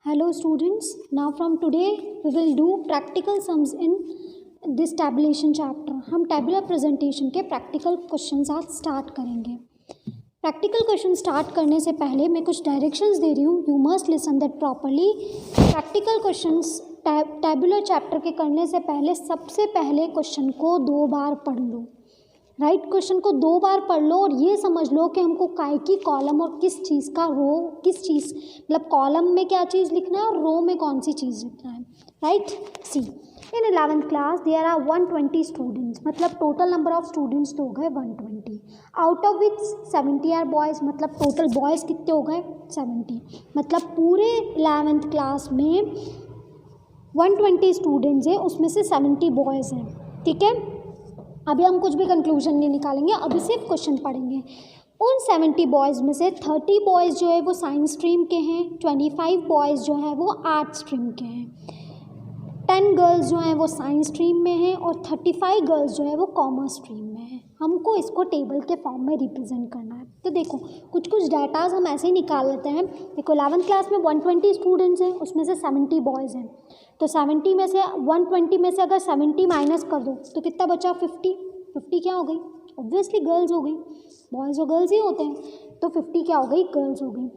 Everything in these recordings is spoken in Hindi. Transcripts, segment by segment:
Hello students, now from today we will do practical sums in this tabulation chapter. हम tabular presentation के practical questions आज start करेंगे. Practical question start करने से पहले मैं कुछ directions दे रही हूँ. You must listen that properly. Practical questions tabular chapter के करने से पहले सबसे पहले question को 2 बार पढ़ लो. राइट क्वेश्चन को 2 बार पढ़ लो और ये समझ लो कि हमको काय की कॉलम और किस चीज़ का रो किस चीज़ मतलब कॉलम में क्या चीज़ लिखना है और रो में कौन सी चीज़ लिखना है. Right see in 11th class there are 120 students मतलब टोटल नंबर ऑफ स्टूडेंट्स तो हो गए 120 out of which 70 are boys मतलब टोटल बॉयज़ कितने हो गए 70 मतलब पूरे 11th क्लास में 120 स्टूडेंट्स हैं उसमें से 70 बॉयज़ हैं. ठीक है, अभी हम कुछ भी कंक्लूजन नहीं निकालेंगे, अभी सिर्फ क्वेश्चन पढ़ेंगे. उन 70 बॉयज़ में से 30 बॉयज़ जो है वो साइंस स्ट्रीम के हैं, 25 बॉयज़ जो हैं वो आर्ट स्ट्रीम के हैं, 10 गर्ल्स जो हैं वो साइंस स्ट्रीम में हैं और 35 गर्ल्स जो है वो कॉमर्स स्ट्रीम में हैं. हमको इसको टेबल के फॉर्म में रिप्रेजेंट करना है. तो देखो कुछ डाटाज हम ऐसे ही निकाल लेते हैं. देखो 11th क्लास में 120 स्टूडेंट्स हैं, उसमें से 70 बॉयज़ हैं. तो 70 में से 120 में से अगर 70 माइनस कर दो तो कितना बचा 50 क्या हो गई ऑब्वियसली गर्ल्स हो गई. बॉयज़ और गर्ल्स ही होते हैं तो 50 क्या हो गई गर्ल्स हो गई.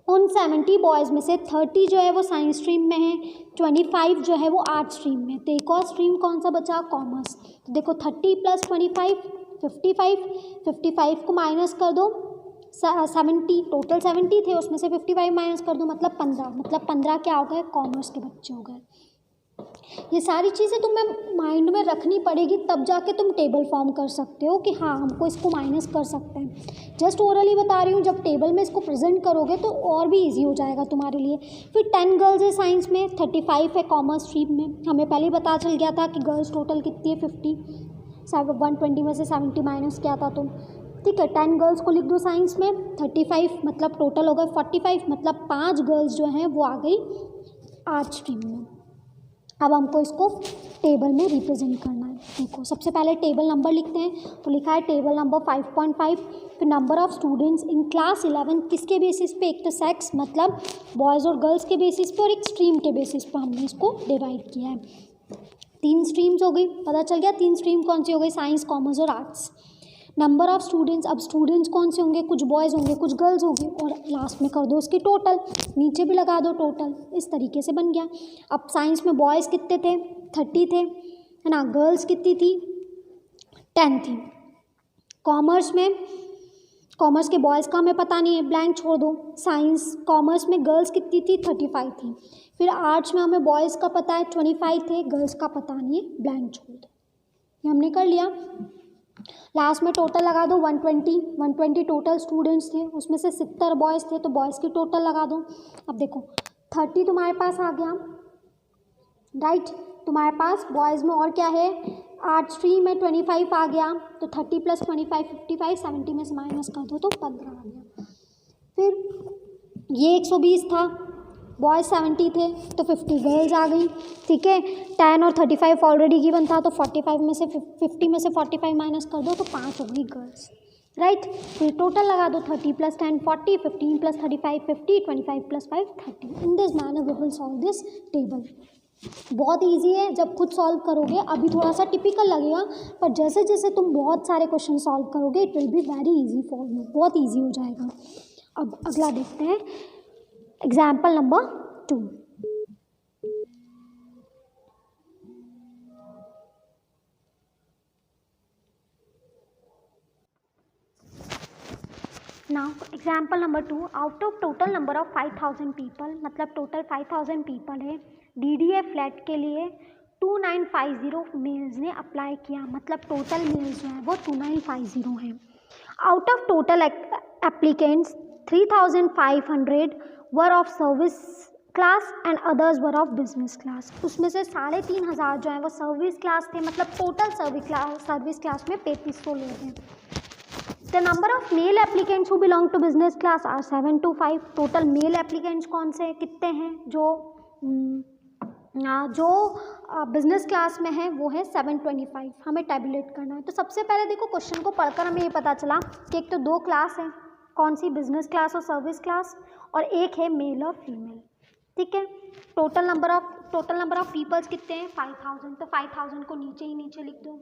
उन 70 बॉयज़ में से 30 जो है वो साइंस स्ट्रीम में है, 25 जो है वो आर्ट स्ट्रीम में. तो एक और स्ट्रीम कौन सा बचा कॉमर्स. तो देखो 30 + 25 55 को माइनस कर दो 70 टोटल 70 थे उसमें से 55 माइनस कर दो मतलब 15 क्या हो गए कॉमर्स के बच्चे हो गए. ये सारी चीज़ें तुम्हें माइंड में रखनी पड़ेगी तब जाके तुम टेबल फॉर्म कर सकते हो कि हाँ हमको इसको माइनस कर सकते हैं. जस्ट ओरली बता रही हूँ, जब टेबल में इसको प्रेजेंट करोगे तो और भी इजी हो जाएगा तुम्हारे लिए. फिर 10 गर्ल्स है साइंस में, 35 है कॉमर्स स्ट्रीम में. हमें पहले ही पता चल गया था कि गर्ल्स टोटल कितनी है 50. 120 में से 70 माइनस किया था तो ठीक है. 10 गर्ल्स को लिख दो साइंस में, 35 मतलब टोटल हो गए 45 मतलब 5 गर्ल्स जो हैं वो आ गई आर्ट स्ट्रीम में. अब हमको इसको टेबल में रिप्रेजेंट करना है. देखो सबसे पहले टेबल नंबर लिखते हैं. तो लिखा है टेबल नंबर 5.5. फिर number of students in class 11 किसके बेसिस पे, एक तो सेक्स मतलब बॉयज़ और गर्ल्स के बेसिस पे और एक स्ट्रीम के बेसिस पे हमने इसको डिवाइड किया है. 3 स्ट्रीम्स हो गई, पता चल गया 3 स्ट्रीम कौन सी हो गई साइंस कॉमर्स और आर्ट्स. नंबर ऑफ़ स्टूडेंट्स, अब स्टूडेंट्स कौन से होंगे, कुछ बॉयज़ होंगे कुछ गर्ल्स होंगे और लास्ट में कर दो उसकी टोटल, नीचे भी लगा दो टोटल. इस तरीके से बन गया. अब साइंस में बॉयज़ कितने थे 30 थे है ना, गर्ल्स कितनी थी 10 थी. कॉमर्स के बॉयज़ का हमें पता नहीं है, ब्लैंक छोड़ दो. साइंस कॉमर्स में गर्ल्स कितनी थी 35 थी. फिर आर्ट्स में हमें बॉयज़ का पता है 25 थे, गर्ल्स का पता नहीं है, ब्लैंक छोड़ दो. ये हमने कर लिया. लास्ट में टोटल लगा दो 120 टोटल स्टूडेंट्स थे, उसमें से 70 बॉयज़ थे तो बॉयज़ की टोटल लगा दो. अब देखो 30 तुम्हारे पास आ गया. राइट, तुम्हारे पास बॉयज़ में और क्या है आर्ट स्ट्रीम में 25 आ गया. तो 30 + 25 55 70 में से माइनस कर दो तो 15 आ गया. फिर ये 120 था, बॉयज़ 70 थे तो 50 गर्ल्स आ गई. ठीक है, 10 और 35 ऑलरेडी गिवन था तो 45 में से 50 में से 45 माइनस कर दो तो 5 हो गई गर्ल्स. राइट, फिर टोटल लगा दो 30 + 10 40, 15 + 35 50, 25 + 5 30. In this manner we will solve this table. बहुत इजी है जब खुद सॉल्व करोगे. अभी थोड़ा सा टिपिकल लगेगा पर जैसे जैसे तुम बहुत सारे क्वेश्चन सॉल्व करोगे it will be very easy for you, बहुत इजी हो जाएगा. अब अगला देखते हैं example number 2. Now example number 2. Out of total number of 5000 people मतलब टोटल 5000 पीपल है, DDA फ्लैट के लिए 2950 मेल्स ने अप्लाई किया मतलब टोटल मेल्स जो है वो 2950 हैं. Out of total applicants 3500 were of service class and others were of business class. उसमें से 3500 जो है वो सर्विस क्लास थे मतलब टोटल सर्विस क्लास में 3500 लोग हैं. The number of male applicants who belong to business class are 725. Total male applicants कौन से कितने हैं जो बिजनेस क्लास में है वो है 725. हमें टैबुलेट करना है. तो सबसे पहले देखो क्वेश्चन को पढ़कर हमें ये पता चला कि एक तो 2 क्लास है, कौन सी बिजनेस क्लास और सर्विस क्लास, और एक है मेल और फीमेल. ठीक है। टोटल नंबर ऑफ पीपल्स कितने हैं 5000, तो 5000 को नीचे ही नीचे लिख दो।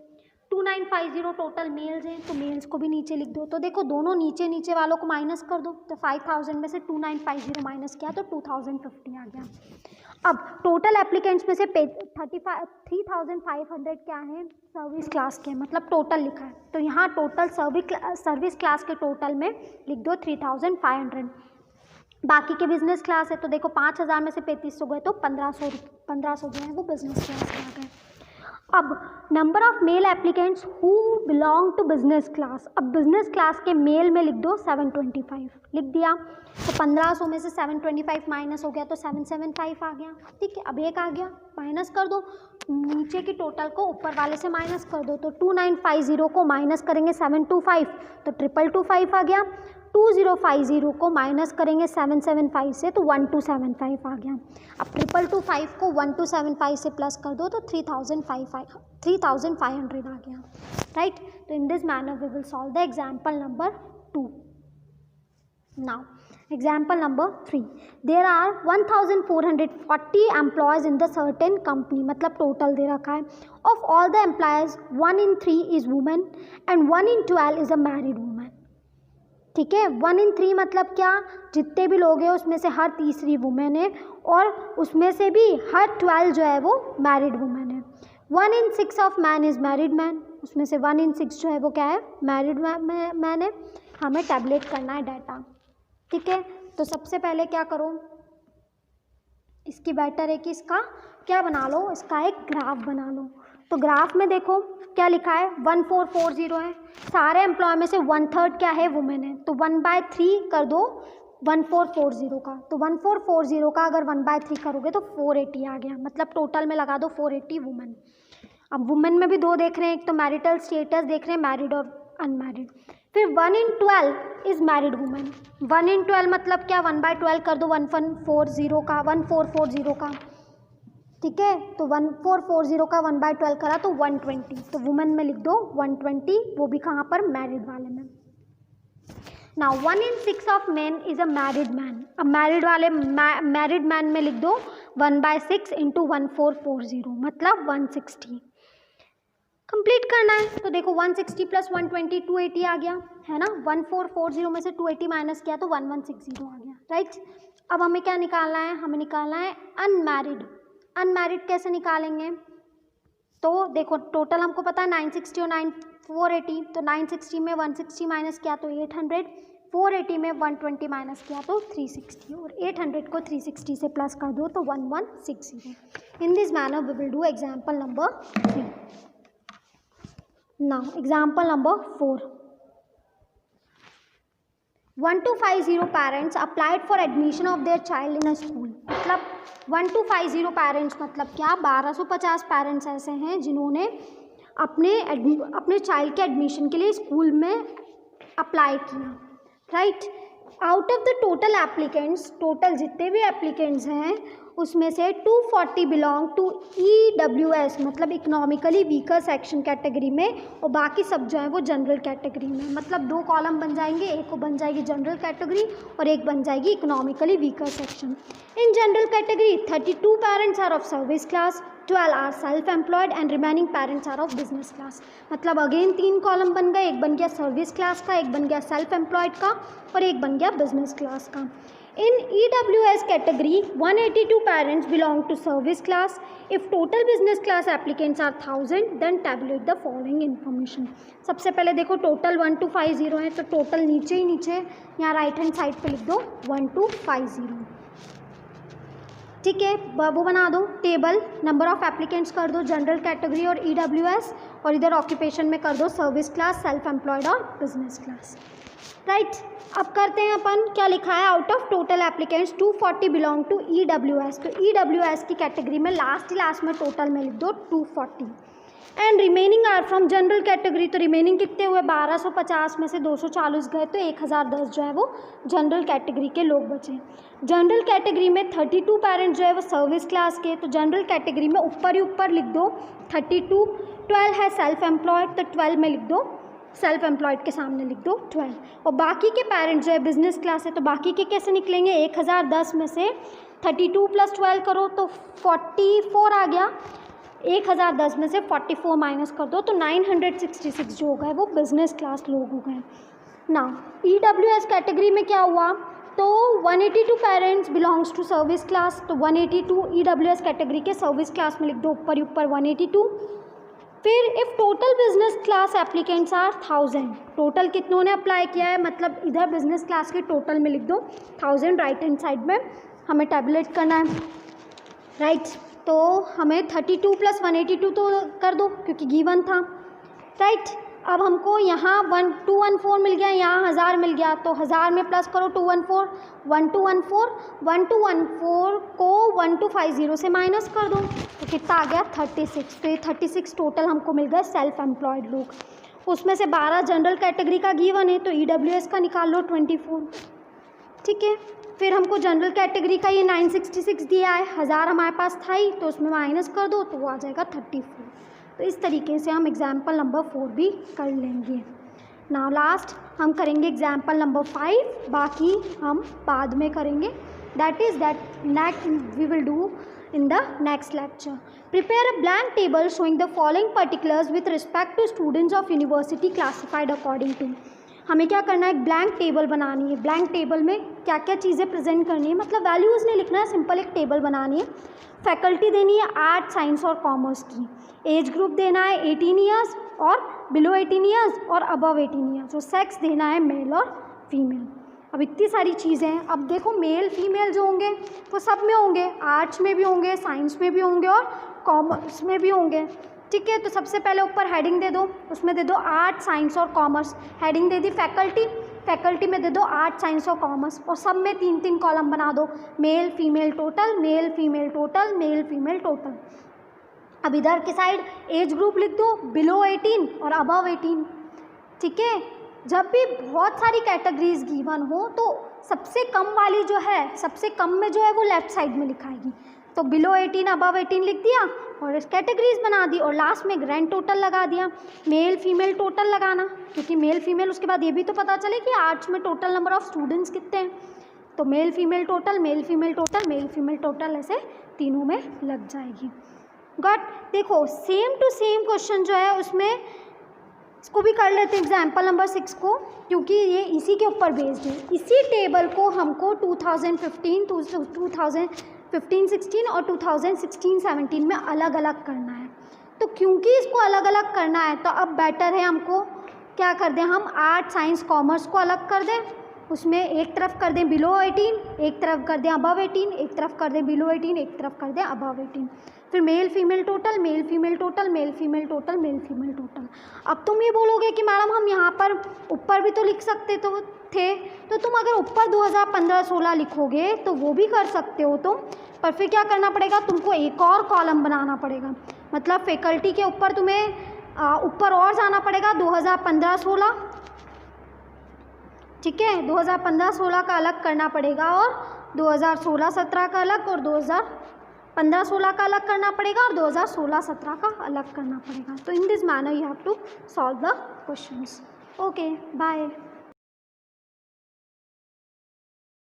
2950 टोटल मेल्स हैं, तो मेल्स को भी नीचे लिख दो। तो देखो दोनों नीचे नीचे वालों को माइनस कर दो, तो 5000 में से 2950 माइनस किया तो 2050 आ गया। अब टोटल एप्लीकेंट्स में से 3500 क्या है सर्विस क्लास के, मतलब टोटल लिखा है, तो यहाँ टोटल सर्विस क्लास के टोटल में लिख दो 3500। बाकी के बिजनेस क्लास है, तो देखो 5000 में से 3500 गए तो 1500 जो है वो बिजनेस क्लास में आ गए। अब number of male applicants who belong to business class, अब बिजनेस क्लास के मेल में लिख दो 725, लिख दिया। तो 1500 में से 725 माइनस हो गया तो 775 आ गया। ठीक है, अब एक आ गया, माइनस कर दो, नीचे की टोटल को ऊपर वाले से माइनस कर दो। तो 2950 को माइनस करेंगे 725 तो 2225 आ गया। 2050 को माइनस करेंगे 775 से तो 1275 आ गया। अब 2225 को 1275 से प्लस कर दो तो 3500 आ गया। राइट, तो in this manner we will solve the example number 2। Now example number 3, there are 1440 employees in the certain company, मतलब टोटल दे रखा है। Of all the employees 1 in 3 is women and 1 in 12 is a married women. ठीक है, 1 in 3 मतलब क्या, जितने भी लोग हैं उसमें से हर तीसरी वुमेन है और उसमें से भी हर 12 जो है वो मैरिड वुमेन है। 1 in 6 of man is married man, उसमें से 1 in 6 जो है वो क्या है मैरिड मैन है। हमें टैबलेट करना है डाटा। ठीक है, तो सबसे पहले क्या करो, इसकी बेटर है कि इसका क्या बना लो, इसका एक ग्राफ बना लो। तो ग्राफ में देखो क्या लिखा है 1440 है, सारे एम्प्लॉय में से 1/3 क्या है वुमेन है, तो 1/3 कर दो 1440 का। तो 1440 का अगर 1/3 करोगे तो 480 आ गया, मतलब टोटल में लगा दो 480 वुमेन। अब वुमेन में भी दो देख रहे हैं, एक तो मैरिटल स्टेटस देख रहे हैं मैरिड और अनमैरिड। फिर 1 in 12 is married women. 1 in 12 मतलब क्या, 1/12 कर दो 1440 का। ठीक है, तो 1440 का 1/12 करा तो 120, तो वुमेन में लिख दो 120, वो भी कहाँ पर मैरिड वाले में। Now 1 in 6 of man is a married man, अब मैरिड वाले मैरिड मैन में लिख दो 1/6 इंटू 1440 मतलब 160। कंप्लीट करना है, तो देखो 160 प्लस 120 280 आ गया है ना। 1440 में से 280 माइनस किया तो 1160 आ गया। राइट, अब हमें क्या निकालना है, हमें निकालना है अनमैरिड। अनमैरिड कैसे निकालेंगे, तो देखो टोटल हमको पता है 960 और 480, तो 960 में 160 माइनस किया तो 800, 480 में 120 माइनस किया तो 360, और 800 को 360 से प्लस कर दो तो 1160। In this manner we will do example number 3। Now example number 4, 1250 parents applied for admission of their child in a school, मतलब 1250 पेरेंट्स मतलब क्या, 1250 पेरेंट्स ऐसे हैं जिन्होंने अपने चाइल्ड के एडमिशन के लिए स्कूल में अप्लाई किया। Right, out of the total applicants, total जितने भी एप्लीकेंट्स हैं उसमें से 240 बिलोंग टू EWS मतलब इकोनॉमिकली वीकर सेक्शन कैटेगरी में, और बाकी सब जो है वो जनरल कैटेगरी में। मतलब 2 कॉलम बन जाएंगे, एक को बन जाएगी जनरल कैटेगरी और एक बन जाएगी economically weaker section. In general category 32 parents are of service class, 12 are self employed and remaining parents are of business class. मतलब अगेन 3 कॉलम बन गए, एक बन गया सर्विस क्लास का, एक बन गया सेल्फ एम्प्लॉयड का और एक बन गया बिजनेस क्लास का। In EWS category, 182 parents belong to service class. If total business class applicants are 1000, then tabulate the following information. सबसे पहले देखो टोटल 1250 है, तो टोटल नीचे ही नीचे यहाँ राइट हैंड साइड पे लिख दो 1250। ठीक है, वो बना दो टेबल, नंबर ऑफ एप्लीकेंट्स कर दो जनरल कैटेगरी और EWS, और इधर ऑक्यूपेशन में कर दो सर्विस क्लास, सेल्फ एम्प्लॉयड और बिजनेस क्लास। राइट, अब करते हैं अपन, क्या लिखा है, out of total applicants 240 belong to EWS, तो EWS की कैटेगरी में लास्ट में टोटल में लिख दो 240, and remaining are from general category, तो रिमेनिंग कितने हुए 1250 में से 240 गए तो 1010 जो है वो जनरल कैटेगरी के लोग बचे। जनरल कैटेगरी में 32 पेरेंट्स जो है वो सर्विस क्लास के, तो जनरल कैटेगरी में ऊपर ही ऊपर लिख दो 32, 12 है सेल्फ एम्प्लॉयड तो 12 में लिख दो सेल्फ एम्प्लॉयड के सामने लिख दो 12। और बाकी के पेरेंट्स जो है बिजनेस क्लास है, तो बाकी के कैसे निकलेंगे, 1010 में से 32 + 12 करो तो 44 आ गया, 1010 में से 44 माइनस कर दो तो 966 जो होगा वो बिजनेस क्लास लोग हो गए ना। EWS कैटेगरी में क्या हुआ, तो 182 parents belongs to service class, तो 182 EWS कैटेगरी के सर्विस क्लास में लिख दो ऊपर ही ऊपर 182। फिर if total business class applicants are 1000, total कितनों ने अप्लाई किया है, मतलब इधर बिजनेस क्लास के टोटल में लिख दो 1000, राइट हैंड साइड में हमें टैबुलेट करना है, राइट। तो हमें 32 + 182 तो कर दो क्योंकि गिवन था, राइट। अब हमको यहाँ 1214 मिल गया, यहाँ 1000 मिल गया, तो 1000 में प्लस करो 214, 1214 को 1250 से माइनस कर दो तो कितना आ गया 36। तो ये 36 टोटल हमको मिल गए सेल्फ एम्प्लॉयड लोग। उसमें से 12 जनरल कैटेगरी का गिवन है, तो EWS का निकाल लो 24, ठीक है। फिर हमको जनरल कैटेगरी का ये 966 दिया है, 1000 हमारे पास था ही, तो उसमें माइनस कर दो तो वो आ जाएगा 34। तो इस तरीके से हम एग्जाम्पल नंबर 4 भी कर लेंगे। नाउ लास्ट हम करेंगे एग्जाम्पल नंबर 5, बाकी हम बाद में करेंगे, that we will do in the next lecture. Prepare a blank table showing the following particulars with respect to students of university classified according to. हमें क्या करना है, एक ब्लैंक टेबल बनानी है। ब्लैंक टेबल में क्या क्या चीज़ें प्रेजेंट करनी है, मतलब वैल्यूज़ नहीं लिखना है, सिंपल एक टेबल बनानी है। फैकल्टी देनी है आर्ट, साइंस और कॉमर्स की। एज ग्रुप देना है 18 ईयर्स और बिलो 18 ईयर्स और अबव 18 ईयर्स। और सेक्स देना है मेल और फीमेल। अब इतनी सारी चीज़ें हैं। अब देखो मेल फीमेल जो होंगे वो सब में होंगे, आर्ट्स में भी होंगे, साइंस में भी होंगे और कॉमर्स में भी होंगे, ठीक है। तो सबसे पहले ऊपर हेडिंग दे दो, उसमें दे दो आर्ट, साइंस और कॉमर्स। हेडिंग दे दी फैकल्टी में दे दो आर्ट, साइंस और कॉमर्स। और सब में 3-3 कॉलम बना दो, male female total, male female total, male female total. अब इधर के साइड एज ग्रुप लिख दो, बिलो 18 और अबव 18, ठीक है। जब भी बहुत सारी कैटेगरीज गिवन हो तो सबसे कम वाली जो है, सबसे कम में जो है वो लेफ्ट साइड में लिखाएगी। तो बिलो 18 अबव 18 लिख दिया और कैटेगरीज बना दी और लास्ट में ग्रैंड टोटल लगा दिया। मेल फीमेल टोटल लगाना, क्योंकि मेल फीमेल उसके बाद ये भी तो पता चले कि आर्ट्स में टोटल नंबर ऑफ स्टूडेंट्स कितने हैं। तो male female total, male female total, male female total, ऐसे तीनों में लग जाएगी। गॉट। देखो सेम टू सेम क्वेश्चन जो है उसमें इसको भी कर लेते हैं एग्जाम्पल नंबर 6 को, क्योंकि ये इसी के ऊपर बेस्ड है। इसी टेबल को हमको 2015-16 और 2016-17 में अलग अलग करना है। तो क्योंकि इसको अलग अलग करना है तो अब बेटर है हमको क्या कर दें, हम आर्ट, साइंस, कॉमर्स को अलग कर दें। उसमें एक तरफ कर दें बिलो 18, एक तरफ कर दें अबव 18, एक तरफ कर दें बिलो 18, एक तरफ कर दें अबव 18। फिर male female total, male female total, male female total, male female total. अब तुम ये बोलोगे कि मैडम हम यहाँ पर ऊपर भी तो लिख सकते थे, तो तुम अगर ऊपर 2015-16 लिखोगे तो वो भी कर सकते हो तुम, पर फिर क्या करना पड़ेगा, तुमको एक और कॉलम बनाना पड़ेगा। मतलब फैकल्टी के ऊपर तुम्हें ऊपर और जाना पड़ेगा 2015-16, ठीक है। 2015-16 का अलग करना पड़ेगा और 2016-17 का अलग, और 2015-16 का अलग करना पड़ेगा और 2016-17 का अलग करना पड़ेगा। तो in this manner you have to solve the questions. Okay, bye.